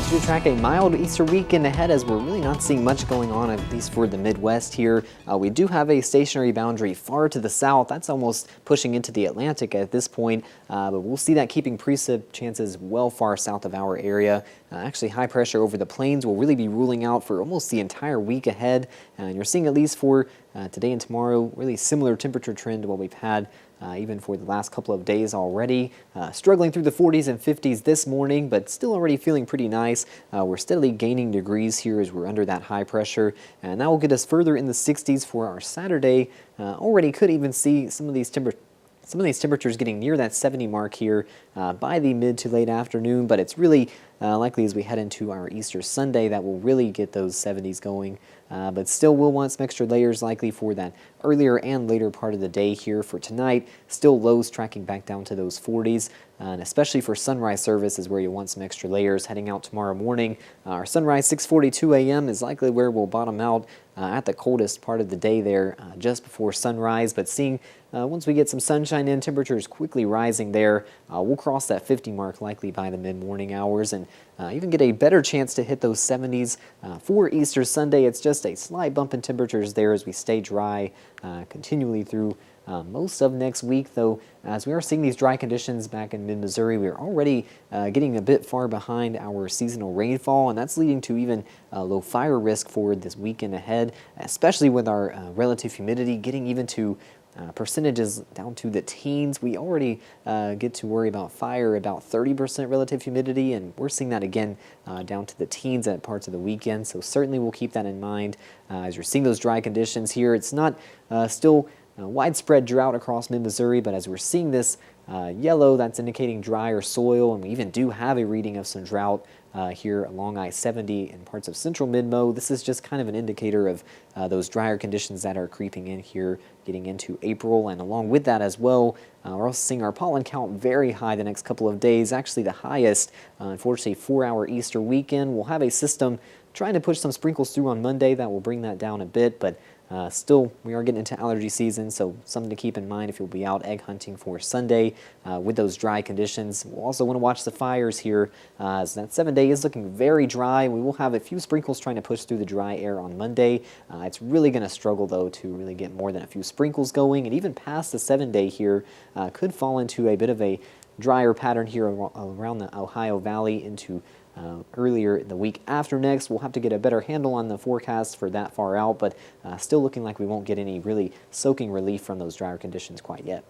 to track a mild Easter weekend ahead as we're really not seeing much going on, at least for the Midwest here. We do have a stationary boundary far to the south. That's almost pushing into the Atlantic at this point, but we'll see that keeping precip chances well far south of our area. Actually, high pressure over the plains will really be ruling out for almost the entire week ahead. And you're seeing, at least for today and tomorrow, really similar temperature trend to what we've had even for the last couple of days already. Struggling through the 40s and 50s this morning, but still already feeling pretty nice. We're steadily gaining degrees here as we're under that high pressure, and that will get us further in the 60s for our Saturday. Already could even see some of these temperatures getting near that 70 mark here by the mid to late afternoon, but it's really likely as we head into our Easter Sunday that will really get those 70s going. But still will want some extra layers likely for that earlier and later part of the day here. For tonight, still lows tracking back down to those 40s, and especially for sunrise service is where you want some extra layers heading out tomorrow morning. Our sunrise 6:42 a.m. is likely where we'll bottom out at the coldest part of the day there just before sunrise, but seeing once we get some sunshine in, temperatures quickly rising there. We'll cross that 50 mark likely by the mid-morning hours and even get a better chance to hit those 70s for Easter Sunday. It's just a slight bump in temperatures there as we stay dry continually through most of next week, though, as we are seeing these dry conditions back in mid-Missouri, we're already getting a bit far behind our seasonal rainfall, and that's leading to even low fire risk for this weekend ahead, especially with our relative humidity getting even to percentages down to the teens. We already get to worry about fire about 30% relative humidity, and we're seeing that again down to the teens at parts of the weekend. So certainly we'll keep that in mind as you're seeing those dry conditions here. It's not still widespread drought across mid-Missouri, but as we're seeing this yellow, that's indicating drier soil, and we even do have a reading of some drought here along I-70 in parts of central Mid-Mo. This is just kind of an indicator of those drier conditions that are creeping in here, getting into April, and along with that as well, we're also seeing our pollen count very high the next couple of days, actually the highest, unfortunately, 4-hour Easter weekend. We'll have a system trying to push some sprinkles through on Monday that will bring that down a bit, but still, we are getting into allergy season, so something to keep in mind if you'll be out egg hunting for Sunday with those dry conditions. We'll also want to watch the fires here, as that 7-day is looking very dry. We will have a few sprinkles trying to push through the dry air on Monday. It's really going to struggle, though, to really get more than a few sprinkles going, and even past the 7-day here could fall into a bit of a drier pattern here around the Ohio Valley into earlier the week after next. We'll have to get a better handle on the forecast for that far out, but still looking like we won't get any really soaking relief from those drier conditions quite yet.